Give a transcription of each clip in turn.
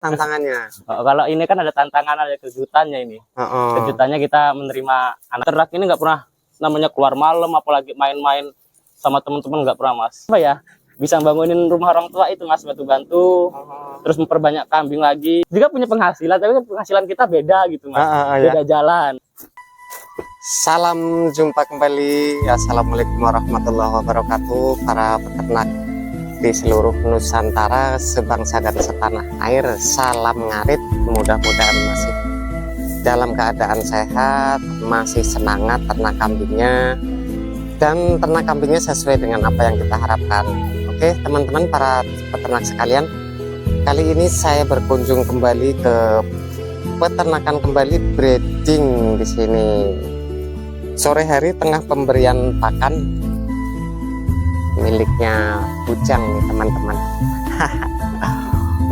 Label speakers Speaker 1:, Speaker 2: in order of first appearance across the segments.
Speaker 1: tantangannya.
Speaker 2: Kalau ini kan ada tantangan, ada kejutannya ini. Kejutannya kita menerima anak ternak ini nggak pernah namanya keluar malam, apalagi main-main sama teman-teman nggak pernah, Mas. Apa ya? Bisa bangunin rumah orang tua itu, Mas, bantu-bantu. Terus memperbanyak kambing lagi. Juga punya penghasilan, tapi penghasilan kita beda gitu, Mas. Beda jalan.
Speaker 1: Salam jumpa kembali. Assalamualaikum warahmatullahi wabarakatuh. Para peternak di seluruh Nusantara, sebangsa dan setanah air, salam ngarit. Mudah-mudahan masih dalam keadaan sehat, masih semangat ternak kambingnya, dan ternak kambingnya sesuai dengan apa yang kita harapkan. Oke teman-teman para peternak sekalian, kali ini saya berkunjung kembali ke peternakan kembali breeding di sini. Sore hari tengah pemberian pakan miliknya Bujang nih teman-teman.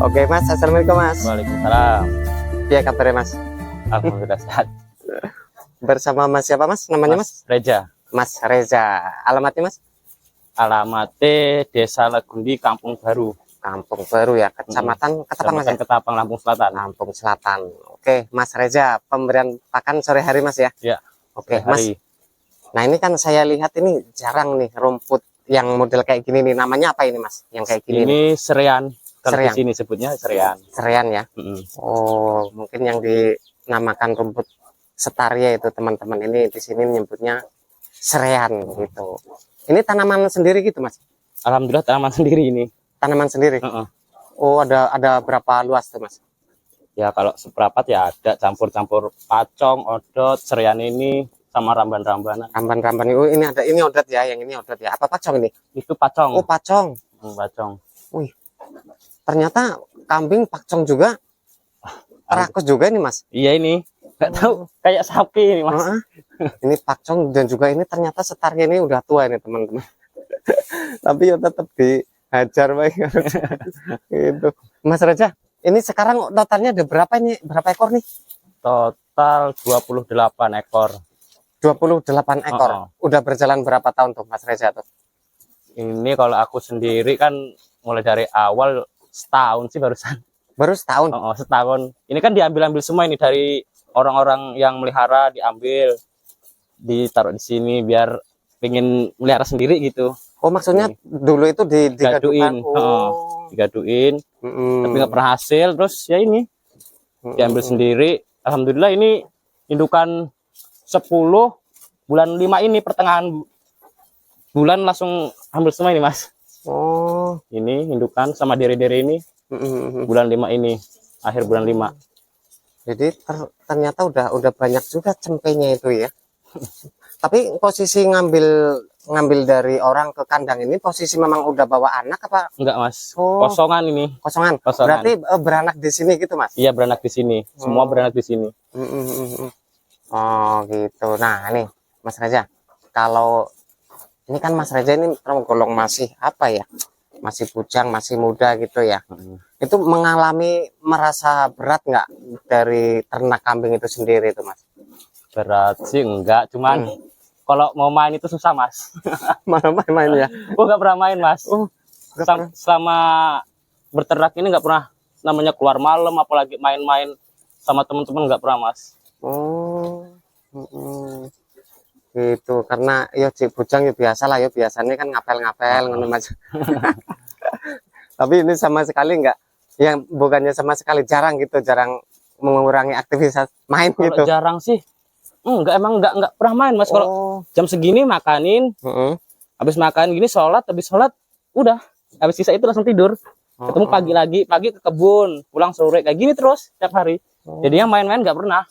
Speaker 1: Oke Mas, assalamualaikum Mas.
Speaker 2: Waalaikumsalam.
Speaker 1: Ya kabarnya Mas?
Speaker 2: Alhamdulillah sehat.
Speaker 1: Bersama Mas siapa Mas? Namanya Mas?
Speaker 2: Reza.
Speaker 1: Mas Reza. Alamatnya Mas?
Speaker 2: Alamatnya Desa Legundi, Kampung Baru.
Speaker 1: Kampung Baru ya, Kecamatan Ketapang Mas ya?
Speaker 2: Ketapang, Lampung Selatan.
Speaker 1: Lampung Selatan. Oke Mas Reza, pemberian pakan sore hari Mas ya?
Speaker 2: Ya.
Speaker 1: Oke Mas. Nah ini kan saya lihat ini jarang nih rumput yang model kayak gini nih. Namanya apa ini Mas? Yang kayak gini?
Speaker 2: Ini serean. Kalau di
Speaker 1: Serean.
Speaker 2: sini sebutnya serean.
Speaker 1: Serean ya. Oh mungkin yang dinamakan rumput setaria itu teman-teman, ini di sini menyebutnya serean gitu. Ini tanaman sendiri gitu Mas?
Speaker 2: Alhamdulillah tanaman sendiri ini.
Speaker 1: Tanaman sendiri. Oh ada berapa luas tuh Mas?
Speaker 2: Ya kalau seprapat ya ada campur-campur pacong, odot, serean ini sama ramban-rambanan.
Speaker 1: Ramban-ramban. Oh ini ada, ini odot ya, yang ini odot ya. Apa pacong ini?
Speaker 2: Itu pacong.
Speaker 1: Oh pacong.
Speaker 2: Pacong.
Speaker 1: Wih, ternyata kambing pacong juga, rakus juga ini Mas.
Speaker 2: Iya ini, nggak tahu kayak sapi ini Mas.
Speaker 1: Ini pacong dan juga ini ternyata setarnya ini udah tua ini teman-teman. Tapi ya tetap dihajar baik. Gitu. Mas Raja, ini sekarang totalnya ada berapa ini? Berapa ekor nih?
Speaker 2: Total 28 ekor.
Speaker 1: 28 ekor. Udah berjalan berapa tahun tuh Mas Reza tuh?
Speaker 2: Ini kalau aku sendiri kan mulai dari awal setahun sih barusan.
Speaker 1: Baru setahun?
Speaker 2: Setahun. Ini kan diambil-ambil semua ini dari orang-orang yang melihara, diambil, ditaruh di sini biar pengen melihara sendiri gitu.
Speaker 1: Oh maksudnya dulu itu
Speaker 2: digaduin. Digaduin. Tapi nggak pernah hasil, terus ya ini diambil sendiri. Alhamdulillah ini indukan 10 bulan 5 ini, pertengahan bulan langsung ambil semua ini Mas. Oh ini indukan sama dere-dere ini bulan 5 ini, akhir bulan 5.
Speaker 1: Jadi ternyata udah banyak juga cempenya itu ya. Tapi posisi ngambil dari orang ke kandang ini posisi memang udah bawa anak apa?
Speaker 2: Enggak Mas. Kosongan ini.
Speaker 1: Kosongan. Berarti beranak di sini gitu Mas? Iya
Speaker 2: beranak di sini. Semua beranak di sini.
Speaker 1: Oh gitu. Nah nih Mas Reza, kalau ini kan Mas Reza ini tergolong masih apa ya? Masih bujang, masih muda gitu ya. Itu mengalami merasa berat nggak dari ternak kambing itu sendiri itu Mas?
Speaker 2: Berat sih enggak, cuman kalau mau main itu susah Mas.
Speaker 1: Mana main ya?
Speaker 2: Nggak pernah main Mas. Selama berternak ini nggak pernah namanya keluar malam, apalagi main-main sama teman-teman nggak pernah Mas.
Speaker 1: Gitu, karena ya cik bujang ya biasa lah ya, biasanya kan ngapel-ngapel Mas. Tapi ini sama sekali enggak, yang bukannya sama sekali, jarang gitu, jarang mengurangi aktivitas main gitu.
Speaker 2: Jarang sih. Enggak pernah main Mas. Kalau jam segini makanin, habis makan gini habis sholat udah, habis sisa itu langsung tidur. Ketemu pagi ke kebun, pulang sore kayak gini terus tiap hari. Jadinya main-main nggak pernah.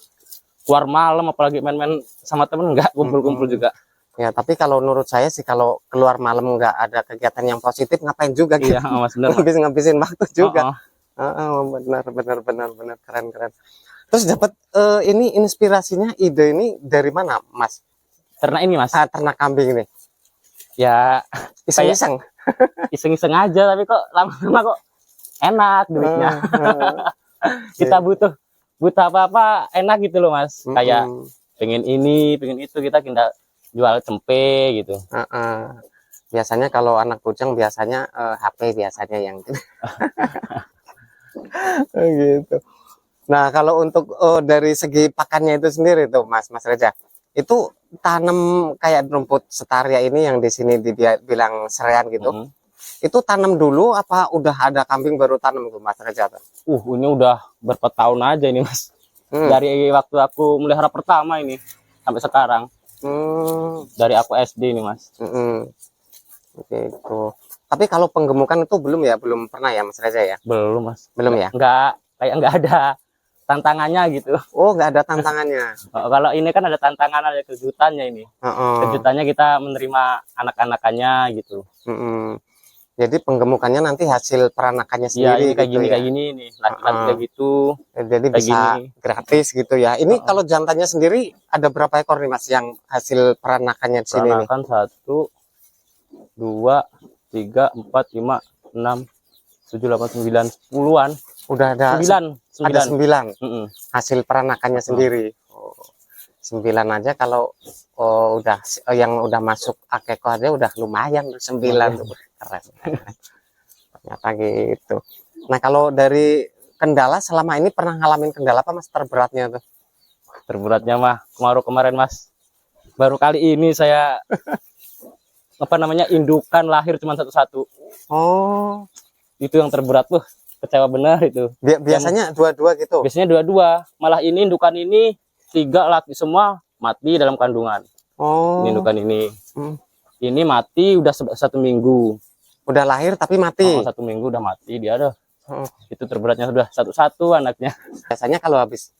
Speaker 2: Keluar malam apalagi main-main sama temen nggak, kumpul-kumpul juga. Ya
Speaker 1: tapi kalau menurut saya sih kalau keluar malam nggak ada kegiatan yang positif ngapain juga gitu.
Speaker 2: Iya Mas, bener.
Speaker 1: Ngabisin waktu juga. Benar keren. Terus dapat ini inspirasinya, ide ini dari mana Mas?
Speaker 2: Ternak ini Mas?
Speaker 1: Ternak kambing ini.
Speaker 2: Ya
Speaker 1: iseng-iseng.
Speaker 2: Iseng-iseng aja, tapi kok lama-lama kok enak duitnya. Kita butuh apa-apa enak gitu loh Mas. Kayak pengen ini, pengen itu, kita jual cempe gitu.
Speaker 1: Biasanya kalau anak bujang biasanya HP biasanya yang Gitu. Nah, kalau untuk dari segi pakannya itu sendiri tuh Mas Reza, itu tanam kayak rumput setaria ini yang di sini dibilang serean gitu. Itu tanam dulu apa udah ada kambing baru tanam tuh Mas Reza tuh?
Speaker 2: Ini udah berapa tahun aja ini Mas. Dari waktu aku melihara pertama ini sampai sekarang. Dari aku SD ini Mas.
Speaker 1: Gitu. Tapi kalau penggemukan itu belum pernah ya Mas Reza ya?
Speaker 2: Belum Mas.
Speaker 1: Belum ya?
Speaker 2: Nggak ada tantangannya gitu.
Speaker 1: Oh, nggak ada tantangannya.
Speaker 2: Kalau ini kan ada tantangan, ada kejutannya ini. Kejutannya kita menerima anak-anakannya gitu.
Speaker 1: Jadi penggemukannya nanti hasil peranakannya sendiri.
Speaker 2: Kayak gini kayak gini nih, laki-laki kayak gitu.
Speaker 1: Jadi bisa gratis gitu ya. Ini kalau jantannya sendiri ada berapa ekor nih Mas yang hasil peranakannya di sini?
Speaker 2: Peranakan 1, 2, 3, 4, 5, 6, 7, 8, 9, 10-an.
Speaker 1: Udah ada
Speaker 2: 9.
Speaker 1: Ada 9 hasil peranakannya sendiri. 9 aja kalau yang udah masuk akeko aja udah lumayan 9 tuh. Keren. Ternyata gitu. Nah, kalau dari kendala selama ini pernah ngalamin kendala apa Mas terberatnya tuh?
Speaker 2: Terberatnya mah kemarin Mas. Baru kali ini saya indukan lahir cuma satu-satu.
Speaker 1: Oh,
Speaker 2: itu yang terberat tuh. Kecewa benar itu.
Speaker 1: Biasanya dua-dua gitu.
Speaker 2: Biasanya dua-dua. Malah ini indukan ini 3 laki semua mati dalam kandungan. Ini indukan ini. Ini mati udah 1 minggu.
Speaker 1: Udah lahir tapi mati.
Speaker 2: 1 minggu udah mati dia ada. Itu terberatnya sudah satu-satu anaknya.
Speaker 1: Biasanya kalau habis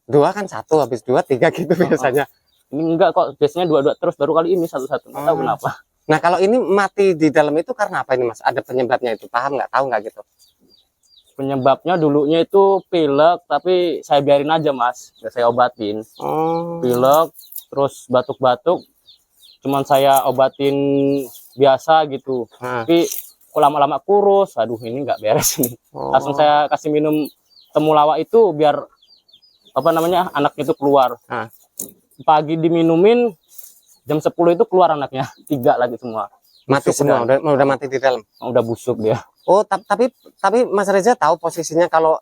Speaker 1: 2 kan 1, habis 2 3 gitu biasanya.
Speaker 2: Ini enggak kok, biasanya 2 terus, baru kali ini satu-satu. Nggak tahu kenapa.
Speaker 1: Nah, kalau ini mati di dalam itu karena apa ini Mas? Ada penyebabnya itu, paham nggak? Tahu nggak gitu?
Speaker 2: Penyebabnya dulunya itu pilek, tapi saya biarin aja Mas, nggak saya obatin. Pilek, terus batuk-batuk, cuman saya obatin biasa gitu. Tapi kok lama-lama kurus, aduh ini nggak beres ini. Langsung saya kasih minum temulawak itu biar anaknya itu keluar. Pagi diminumin, jam 10 itu keluar anaknya, 3 lagi semua.
Speaker 1: Mati semua, udah mati di dalam.
Speaker 2: Udah busuk dia.
Speaker 1: Oh, tapi Mas Reza tahu posisinya kalau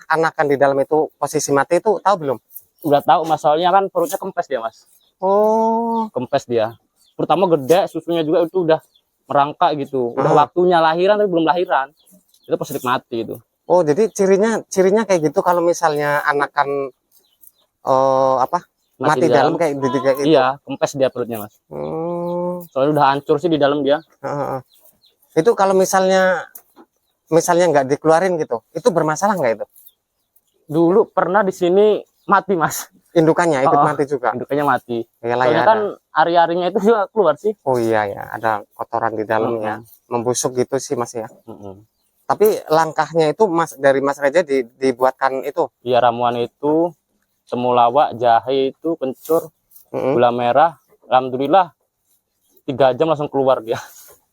Speaker 1: anakan di dalam itu posisi mati itu tahu belum?
Speaker 2: Udah tahu Mas, soalnya kan perutnya kempes dia Mas.
Speaker 1: Oh,
Speaker 2: kempes dia. Pertama gede, susunya juga itu udah merangkak gitu. Udah waktunya lahiran tapi belum lahiran. Itu positif mati itu.
Speaker 1: Oh, jadi cirinya kayak gitu kalau misalnya anakan mati dalam kayak gitu.
Speaker 2: Iya, kempes dia perutnya Mas. Soalnya udah hancur sih di dalam dia.
Speaker 1: Itu kalau misalnya nggak dikeluarin gitu, itu bermasalah nggak itu?
Speaker 2: Dulu pernah di sini mati Mas.
Speaker 1: Indukannya ikut mati juga.
Speaker 2: Indukannya mati.
Speaker 1: Yalah,
Speaker 2: soalnya
Speaker 1: ya
Speaker 2: kan ari-arinya itu juga keluar sih.
Speaker 1: Oh iya ya, ada kotoran di dalamnya, membusuk gitu sih Mas ya. Tapi langkahnya itu dari Mas Reza dibuatkan itu.
Speaker 2: Iya, ramuan itu temulawak, jahe itu, kencur, gula merah. Alhamdulillah 3 jam langsung keluar dia.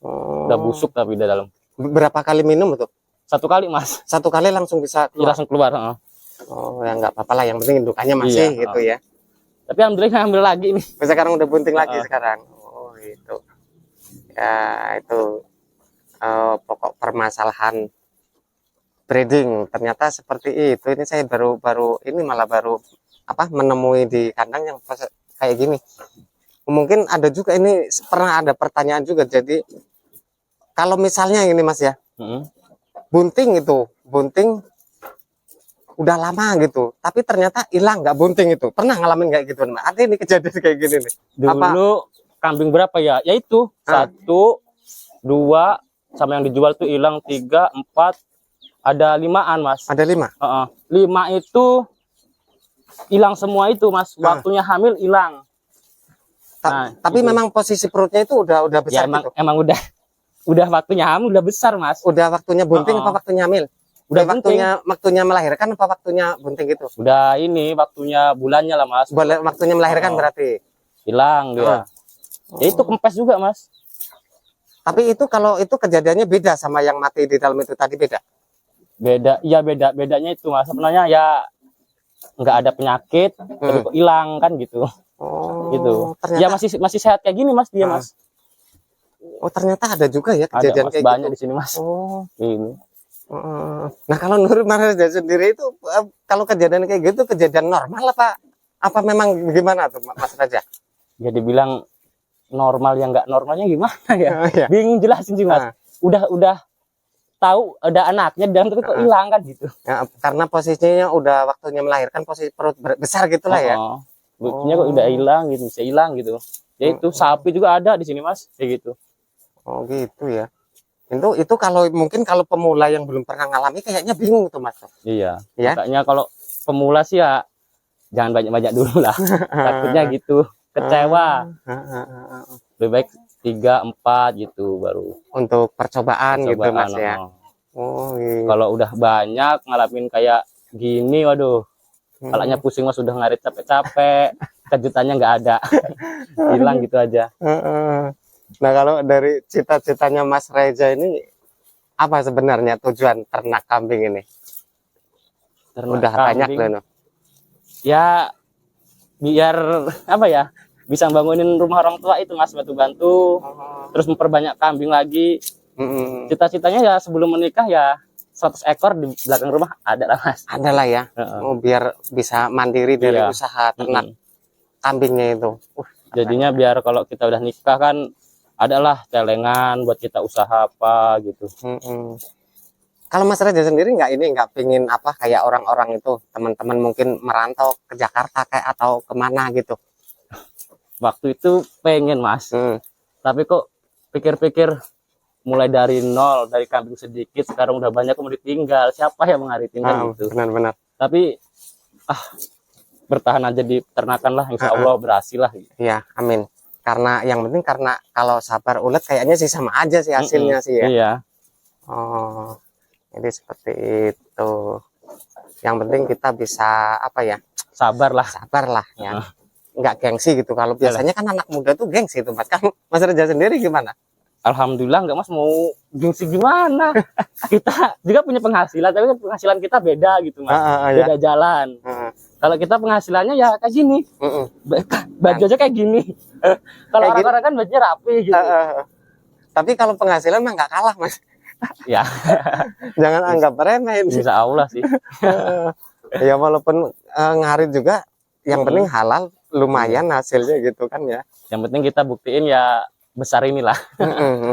Speaker 2: Udah busuk tapi di dalam.
Speaker 1: Berapa kali minum itu?
Speaker 2: 1 kali Mas.
Speaker 1: 1 kali langsung bisa keluar?
Speaker 2: Iya, langsung keluar.
Speaker 1: Oh ya nggak apa-apa lah, yang penting indukannya masih gitu ya.
Speaker 2: Tapi alhamdulillah ambil lagi nih.
Speaker 1: Sekarang udah bunting lagi sekarang. Oh gitu. Ya itu pokok permasalahan breeding ternyata seperti itu. Ini saya baru menemui di kandang yang kayak gini. Mungkin ada juga ini pernah ada pertanyaan juga. Jadi kalau misalnya ini Mas ya, bunting udah lama gitu, tapi ternyata hilang nggak bunting itu. Pernah ngalamin kayak gitu? Ada ini kejadian kayak gini nih.
Speaker 2: Dulu kambing berapa ya? Yaitu 1, 2 sama yang dijual tuh hilang 3, 4, ada 5-an Mas.
Speaker 1: Ada 5?
Speaker 2: 5 itu hilang semua itu Mas. Waktunya hamil hilang.
Speaker 1: Tapi gitu. Memang posisi perutnya itu udah besar
Speaker 2: ya,
Speaker 1: gitu.
Speaker 2: Emang udah waktunya hamil, udah besar Mas.
Speaker 1: Udah waktunya bunting apa waktunya hamil? Udah waktunya melahirkan apa waktunya bunting gitu?
Speaker 2: Udah ini waktunya bulannya lah Mas.
Speaker 1: Waktunya melahirkan berarti
Speaker 2: hilang dia. Ya itu kempes juga Mas.
Speaker 1: Tapi itu kalau itu kejadiannya beda sama yang mati di dalam itu tadi, beda? Bedanya itu Mas. Sebenarnya ya nggak ada penyakit, tapi kok hilang kan gitu. Gitu. Ternyata... Ya masih sehat kayak gini Mas dia Mas. Oh ternyata ada juga ya kejadian
Speaker 2: ada, Mas,
Speaker 1: kayak
Speaker 2: banyak
Speaker 1: gitu.
Speaker 2: Di sini Mas.
Speaker 1: Oh
Speaker 2: ini.
Speaker 1: Nah kalau menurut Mas Reza sendiri itu kalau kejadian kayak gitu kejadian normal apa memang gimana tuh Mas Reza?
Speaker 2: Jadi bilang normal yang nggak normalnya gimana ya?
Speaker 1: Iya.
Speaker 2: Bingung jelasin sih Mas. Udah tahu ada anaknya dan tapi kok hilang kan gitu.
Speaker 1: Ya, karena posisinya udah waktunya melahirkan, posisi perut besar gitulah ya.
Speaker 2: Buktinya kok udah hilang gitu, bisa hilang gitu. Ya itu sapi juga ada di sini Mas, kayak gitu.
Speaker 1: Oh gitu ya. Itu kalau mungkin kalau pemula yang belum pernah ngalami kayaknya bingung tuh Mas.
Speaker 2: Iya.
Speaker 1: Ya?
Speaker 2: Makanya kalau pemula sih ya jangan banyak-banyak dulu lah. Takutnya gitu, kecewa. Lebih baik 3, 4 gitu baru.
Speaker 1: Untuk percobaan gitu Mas ya. Oh iya.
Speaker 2: Kalau udah banyak ngalamin kayak gini, waduh. Kepalanya pusing Mas, sudah ngarit capek-capek. Kejutannya nggak ada. Hilang gitu aja.
Speaker 1: Nah kalau dari cita-citanya Mas Reza ini apa sebenarnya tujuan ternak kambing ini?
Speaker 2: Ternak
Speaker 1: Udah
Speaker 2: kambing,
Speaker 1: banyak loh.
Speaker 2: ya biar apa ya, bisa bangunin rumah orang tua itu Mas, bantu-bantu, terus memperbanyak kambing lagi. Cita-citanya ya sebelum menikah ya 100 ekor di belakang rumah ada lah Mas.
Speaker 1: Ada lah ya. Oh, biar bisa mandiri dari usaha ternak kambingnya itu.
Speaker 2: Jadinya biar kalau kita udah nikah kan adalah celengan buat kita usaha apa gitu.
Speaker 1: Kalau Mas Reza sendiri nggak pingin apa kayak orang-orang itu, teman-teman mungkin merantau ke Jakarta kayak atau kemana gitu?
Speaker 2: Waktu itu pengen Mas, tapi kok pikir-pikir mulai dari nol, dari kambing sedikit sekarang udah banyak, mau ditinggal siapa yang mengaritin kan gitu.
Speaker 1: Benar-benar.
Speaker 2: Tapi bertahan aja di peternakan lah, insya Allah berhasil lah.
Speaker 1: Iya, amin. Karena yang penting karena kalau sabar ulet kayaknya sih sama aja sih hasilnya sih ya.
Speaker 2: Iya.
Speaker 1: Oh, jadi seperti itu. Yang penting kita bisa apa ya?
Speaker 2: Sabar lah
Speaker 1: ya. Nggak gengsi gitu. Kalau biasanya kan anak muda tuh gengsi itu Mas. Kan Mas Reza sendiri gimana?
Speaker 2: Alhamdulillah enggak Mas, mau gengsi gimana? Kita juga punya penghasilan, tapi kan penghasilan kita beda gitu Mas. Beda jalan. Kalau kita penghasilannya ya kayak gini. Baju aja kayak gini. Kalau orang-orang kan bajunya rapi gitu.
Speaker 1: Tapi kalau penghasilan mah nggak kalah Mas.
Speaker 2: Ya.
Speaker 1: Jangan anggap remeh.
Speaker 2: Insya Allah sih.
Speaker 1: Ya walaupun ngarit juga, yang penting halal, lumayan hasilnya gitu kan ya.
Speaker 2: Yang penting kita buktiin ya besar inilah.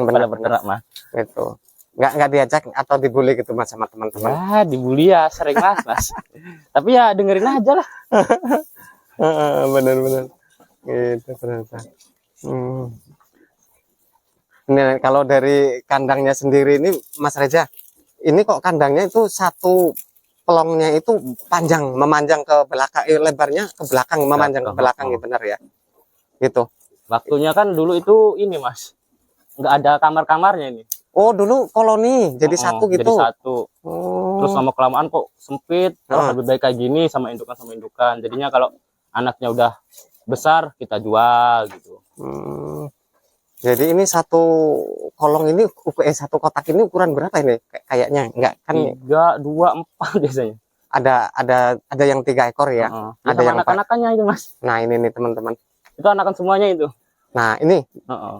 Speaker 2: Pada peternak mah.
Speaker 1: Itu. Nggak diajak atau dibully gitu Mas sama teman-teman?
Speaker 2: Ya dibully ya sering Mas. Tapi ya dengerin aja lah.
Speaker 1: Bener-bener. Gitu ternyata. Ini kalau dari kandangnya sendiri ini Mas Reza, ini kok kandangnya itu satu pelongnya itu memanjang ke belakang, lebarnya ke belakang, memanjang ke belakang, gitu benar ya? Gitu. Waktunya
Speaker 2: kan dulu itu ini Mas, nggak ada kamar-kamarnya ini.
Speaker 1: Oh dulu koloni, jadi satu gitu.
Speaker 2: Jadi satu. Terus lama kelamaan kok sempit, lebih baik kayak gini sama indukan. Jadinya kalau anaknya udah besar kita jual gitu.
Speaker 1: Jadi ini satu kolong ini, satu kotak ini ukuran berapa ini? Kayaknya enggak kan?
Speaker 2: 3, 2, 4 biasanya.
Speaker 1: Ada yang 3 ekor ya? Ada yang
Speaker 2: anak-anakannya itu Mas.
Speaker 1: Nah ini nih teman-teman.
Speaker 2: Itu anakan semuanya itu.
Speaker 1: Nah ini.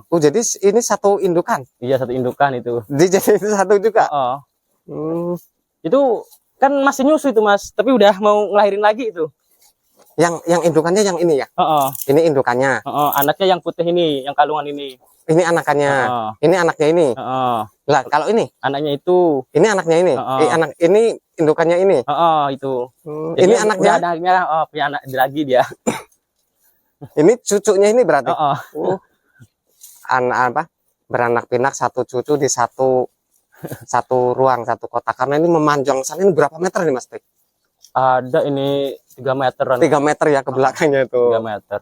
Speaker 1: Jadi ini satu indukan? Iya satu indukan itu. Jadi itu satu juga?
Speaker 2: Itu kan masih nyusu itu Mas, tapi udah mau ngelahirin lagi itu.
Speaker 1: Yang indukannya yang ini ya? Ini indukannya.
Speaker 2: Anaknya yang putih ini, yang kalungan ini.
Speaker 1: Ini anakannya. Ini anaknya ini. Lah kalau ini?
Speaker 2: Anaknya itu.
Speaker 1: Ini anaknya ini. Ini indukannya ini.
Speaker 2: Itu.
Speaker 1: Ini anaknya.
Speaker 2: Anaknya punya anak lagi dia.
Speaker 1: Ini cucunya ini berarti. Beranak pinak satu cucu di satu ruang, satu kotak. Karena ini memanjang sana, ini berapa meter nih Mas Tik?
Speaker 2: Ada ini 3 meteran.
Speaker 1: 3 meter ya ke belakangnya itu.
Speaker 2: 3 meter.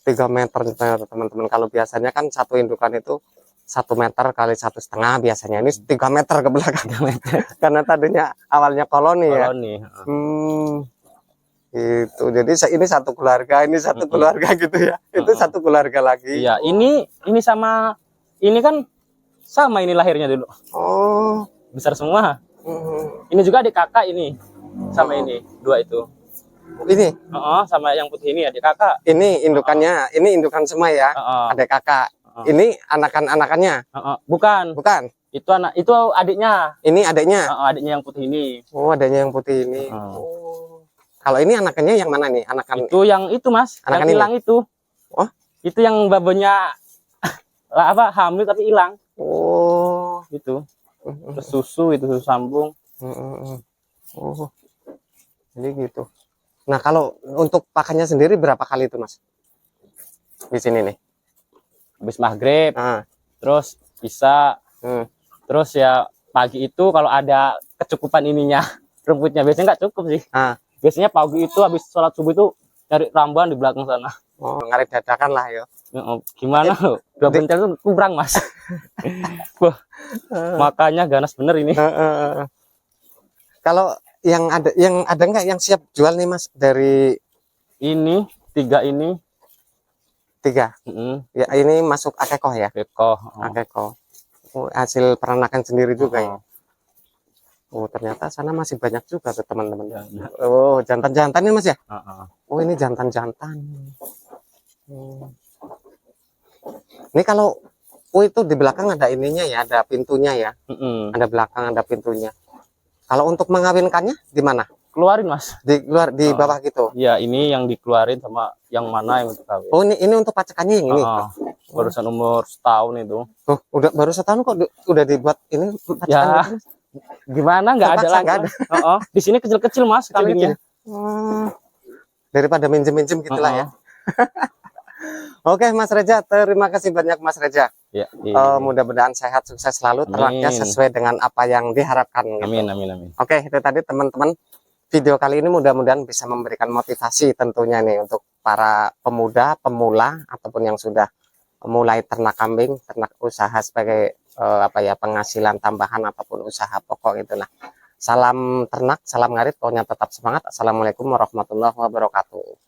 Speaker 1: 3 meter teman-teman. Kalau biasanya kan satu indukan itu 1 meter kali 1,5 biasanya. Ini 3 meter ke belakang. Karena tadinya awalnya koloni ya. Itu. Jadi ini satu keluarga, ini satu keluarga gitu ya. Itu satu keluarga lagi.
Speaker 2: Iya, ini sama ini kan sama ini lahirnya dulu.
Speaker 1: Oh,
Speaker 2: besar semua. Ini juga adik kakak ini. Sama ini, 2 itu.
Speaker 1: Ini?
Speaker 2: Sama yang putih ini adik kakak.
Speaker 1: Ini indukannya, ini indukan semua ya. Adik kakak. Ini anakan-anakannya.
Speaker 2: Bukan. Itu itu adiknya.
Speaker 1: Ini adiknya.
Speaker 2: Adiknya yang putih ini.
Speaker 1: Oh, adiknya yang putih ini. Oh. Kalau ini anakannya yang mana nih? Anakan
Speaker 2: itu yang itu Mas,
Speaker 1: anakan
Speaker 2: yang hilang itu.
Speaker 1: Oh,
Speaker 2: itu yang babanya apa hamil tapi hilang.
Speaker 1: Oh,
Speaker 2: Itu. Terus susu sambung.
Speaker 1: Oh, jadi gitu. Nah, kalau untuk pakannya sendiri berapa kali itu, Mas? Di sini nih.
Speaker 2: Habis maghrib,
Speaker 1: Ah.
Speaker 2: terus bisa, terus ya pagi itu kalau ada kecukupan ininya rumputnya, biasanya nggak cukup sih. Biasanya pagi itu habis sholat subuh itu cari rambuan di belakang sana.
Speaker 1: Oh, ngarit dadakan lah ya.
Speaker 2: Gimana loh, 2 bentel itu kurang Mas. Wah, makanya ganas bener ini.
Speaker 1: Kalau yang ada nggak yang siap jual nih Mas dari
Speaker 2: ini 3 ini?
Speaker 1: 3. Ya ini masuk Akeko ya? Akeko. Oh, hasil peranakan sendiri juga ya. Oh, ternyata sana masih banyak juga tuh teman-teman. Oh, jantan-jantan nih Mas ya? Oh, ini jantan-jantan. Ini kalau itu di belakang ada ininya ya, ada pintunya ya. Ada belakang, ada pintunya. Kalau untuk mengawinkannya di mana?
Speaker 2: Keluarin Mas.
Speaker 1: Di bawah gitu.
Speaker 2: Ya, ini yang dikeluarin sama yang mana yang untuk kawin.
Speaker 1: Oh, ini untuk pacakannya yang ini.
Speaker 2: Barusan umur setahun itu.
Speaker 1: Oh, udah baru setahun kok udah dibuat ini pacakan
Speaker 2: ya.
Speaker 1: gitu?
Speaker 2: Gimana nggak ada lagi. Di sini kecil-kecil Mas kawinnya.
Speaker 1: Daripada minjem-minjem gitulah ya. Oke Mas Reza, terima kasih banyak Mas Reza.
Speaker 2: Ya,
Speaker 1: mudah-mudahan sehat, sukses selalu, ternaknya sesuai dengan apa yang diharapkan. Gitu.
Speaker 2: Amin.
Speaker 1: Oke, itu tadi teman-teman. Video kali ini mudah-mudahan bisa memberikan motivasi tentunya nih untuk para pemuda, pemula ataupun yang sudah mulai ternak kambing, ternak usaha sebagai penghasilan tambahan ataupun usaha pokok itulah. Salam ternak, salam ngarit, pokoknya tetap semangat. Assalamualaikum warahmatullahi wabarakatuh.